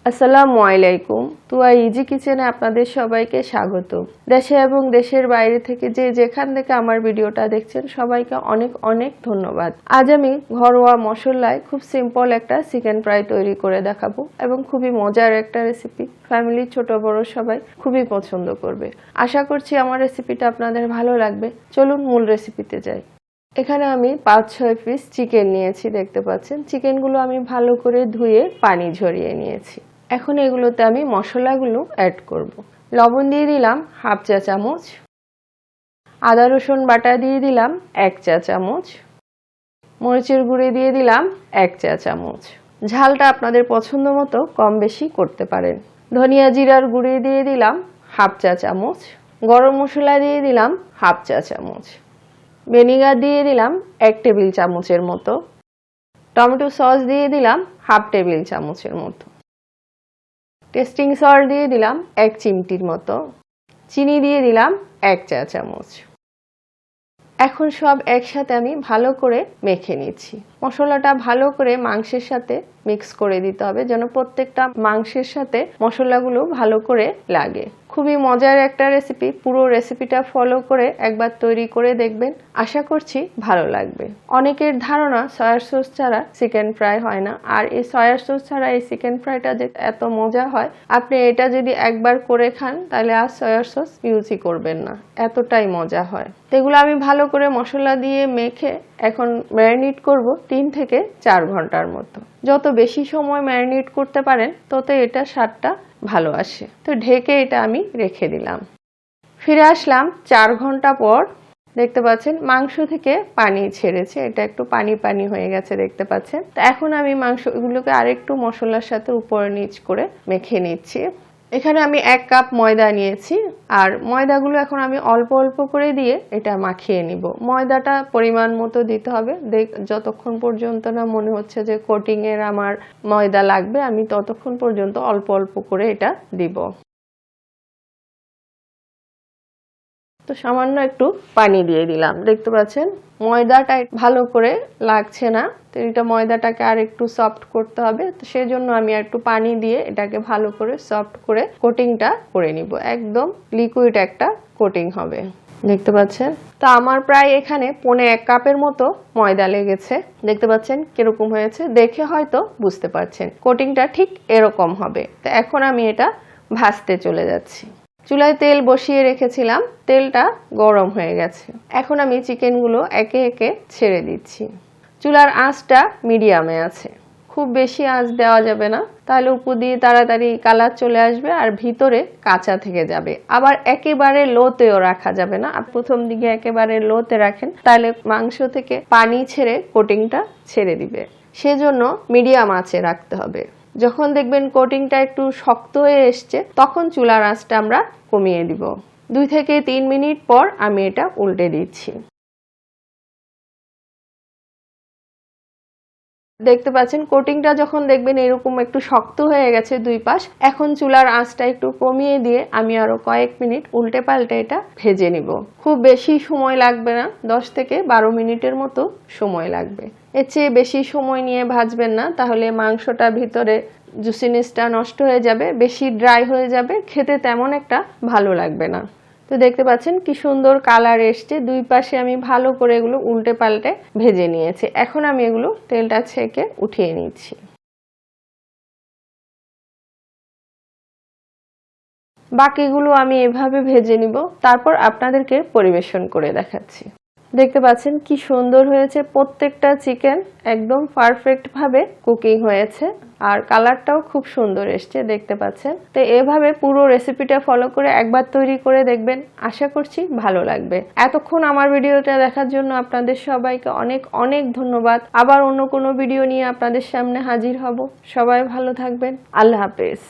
আসসালামু আলাইকুম। তুয়া ইজি কিচেনে আপনাদের সবাইকে স্বাগত। দেশে এবং দেশের বাইরে থেকে যে যেখান থেকে আমার ভিডিওটা দেখছেন সবাইকে অনেক অনেক ধন্যবাদ। আজ আমি ঘরোয়া মশলায় খুব সিম্পল একটা চিকেন ফ্রাই তৈরি করে দেখাবো এবং খুবই মজার একটা রেসিপি। ফ্যামিলি ছোট বড় সবাই খুবই পছন্দ করবে। আশা করছি আমার রেসিপিটা আপনাদের ভালো লাগবে। চলুন মূল রেসিপিতে যাই। এখানে আমি 5-6 পিস চিকেন নিয়েছি, দেখতে পাচ্ছেন। চিকেনগুলো আমি ভালো করে ধুয়ে পানি ঝরিয়ে নিয়েছি। এখন এগুলোতে আমি মশলাগুলো অ্যাড করব। লবণ দিয়ে দিলাম 1/2 চা চামচ, আদা রসুন বাটা দিয়ে দিলাম 1 চা চামচ, মরিচের গুঁড়ি দিয়ে দিলাম 1 চা চামচ। ঝালটা আপনাদের পছন্দ মতো কম বেশি করতে পারেন। ধনিয়া জিরার গুঁড়ি দিয়ে দিলাম 1/2 চা চামচ, গরম মশলা দিয়ে দিলাম 1/2 চা চামচ, ভিনেগার দিয়ে দিলাম 1 টেবিল চামচের মতো, টমেটো সস দিয়ে দিলাম 1/2 টেবিল চামচের মতো, টেস্টিং সল্ট দিয়ে দিলাম 1 চিমটির মতো, চিনি দিয়ে দিলাম 1 চা চামচ। এখন সব একসাথে আমি ভালো করে মেখে নিচ্ছি। মশলাটা ভালো করে মাংসের সাথে মিক্স করে দিতে হবে যেন প্রত্যেকটা মাংসের সাথে মশলাগুলো ভালো করে লাগে। খুবই মজার একটা রেসিপি। পুরো রেসিপিটা ফলো করে একবার তৈরি করে দেখবেন, আশা করছি ভালো লাগবে। অনেকের ধারণা সয়া সস ছাড়া চিকেন ফ্রাই হয় না, আর এই সয়া সস ছাড়া এই চিকেন ফ্রাইটা যে এত মজা হয়, আপনি এটা যদি একবার করে খান তাহলে আর সয়া সস ইউজই করবেন না, এতটাই মজা হয়। এগুলো আমি ভালো করে মশলা দিয়ে মেখে এখন ম্যারিনেট করব 3 থেকে 4 ঘন্টার মতো। যত বেশি সময় ম্যারিনেট করতে পারেন তত এটা স্বাদটা ভালো আসে। তো ঢেকে এটা আমি রেখে দিলাম। ফিরে আসলাম 4 ঘন্টা পর। দেখতে পাচ্ছেন মাংস থেকে পানি ছেড়েছে, এটা একটু পানি পানি হয়ে গেছে, দেখতে পাচ্ছেন। তো এখন আমি মাংসগুলোকে আরেকটু মশলার সাথে উপর নিচ করে মেখে নিচ্ছি। এখানে আমি 1 কাপ ময়দা নিয়েছি, আর ময়দাগুলো এখন আমি অল্প অল্প করে দিয়ে এটা মাখিয়ে নিব। ময়দাটা পরিমাণ মতো দিতে হবে। যতক্ষণ পর্যন্ত না মনে হচ্ছে যে কোটিং এর আমার ময়দা লাগবে, আমি ততক্ষণ পর্যন্ত অল্প অল্প করে এটা দিব। তো সামান্য একটু পানি দিয়ে দিলাম। দেখতে পাচ্ছেন ময়দাটা ভালো করে লাগছে না, তো এটা ময়দাটাকে আর একটু সফট করতে হবে। তো সেই জন্য আমি একটু পানি দিয়ে এটাকে ভালো করে সফট করে কোটিংটা করে নিব। একদম লিকুইড একটা কোটিং হবে, দেখতে পাচ্ছেন। তো আমার প্রায় এখানে 1.25 কাপের মতো ময়দা লেগেছে। দেখতে পাচ্ছেন কিরকম হয়েছে, দেখে হয়তো বুঝতে পারছেন কোটিংটা ঠিক এরকম হবে। তো এখন আমি এটা ভাজতে চলে যাচ্ছি। চুলায় তেল বসিয়ে রেখেছিলাম, তেলটা গরম হয়ে গেছে। এখন আমি চিকেনগুলো একে একে ছেড়ে দিচ্ছি। চুলার আঁচটা মিডিয়ামে আছে, খুব বেশি আঁচ দেওয়া যাবে না, তাহলে উপর দিয়ে তাড়াতাড়ি কালার চলে আসবে আর ভিতরে কাঁচা থেকে যাবে। আবার একেবারে লোতেও রাখা যাবে না, আর প্রথম দিকে একেবারে লোতে রাখেন তাহলে মাংস থেকে পানি ছেড়ে কোটিংটা ছেড়ে দিবে। সেজন্য মিডিয়াম আঁচে রাখতে হবে। যখন দেখবেন কোটিংটা একটু শক্ত হয়ে এসছে তখন চুলার আঁচটা আমরা কমিয়ে দিব। 2 থেকে 3 মিনিট পর আমি এটা উল্টে দিচ্ছি। দেখতে পাচ্ছেন কোটিংটা যখন দেখবেন এরকম একটু শক্ত হয়ে গেছে দুই পাশ, এখন চুলার আঁচটা একটু কমিয়ে দিয়ে আমি আরো কয়েক মিনিট উল্টে পাল্টে এটা ভেজে নিব। খুব বেশি সময় লাগবে না, 10 থেকে 12 মিনিটের মতো সময় লাগবে। এর চেয়ে বেশি সময় নিয়ে ভাজবেন না, তাহলে মাংসটা ভিতরে জুসিনেসটা নষ্ট হয়ে যাবে, বেশি ড্রাই হয়ে যাবে, খেতে তেমন একটা ভালো লাগবে না। তো দেখতে পাচ্ছেন কি সুন্দর কালার এসছে। দুই পাশে আমি ভালো করে এগুলো উল্টে পাল্টে ভেজে নিয়েছি। এখন আমি এগুলো তেলটা ছেঁকে উঠিয়ে নিচ্ছি। বাকিগুলো আমি এভাবে ভেজে নিব, তারপর আপনাদেরকে পরিবেশন করে দেখাচ্ছি। দেখতে পাচ্ছেন কি সুন্দর হয়েছে, প্রত্যেকটা চিকেন একদম পারফেক্ট ভাবে কুকিং হয়েছে, আর কালারটাও খুব সুন্দর এসছে, দেখতে পাচ্ছেন। তো এভাবে পুরো রেসিপিটা ফলো করে একবার তৈরি করে দেখবেন, আশা করছি ভালো লাগবে। এতক্ষণ আমার ভিডিওটা দেখার জন্য আপনাদের সবাইকে অনেক অনেক ধন্যবাদ। আবার অন্য কোনো ভিডিও নিয়ে আপনাদের সামনে হাজির হব। সবাই ভালো থাকবেন। আল্লাহ হাফেজ।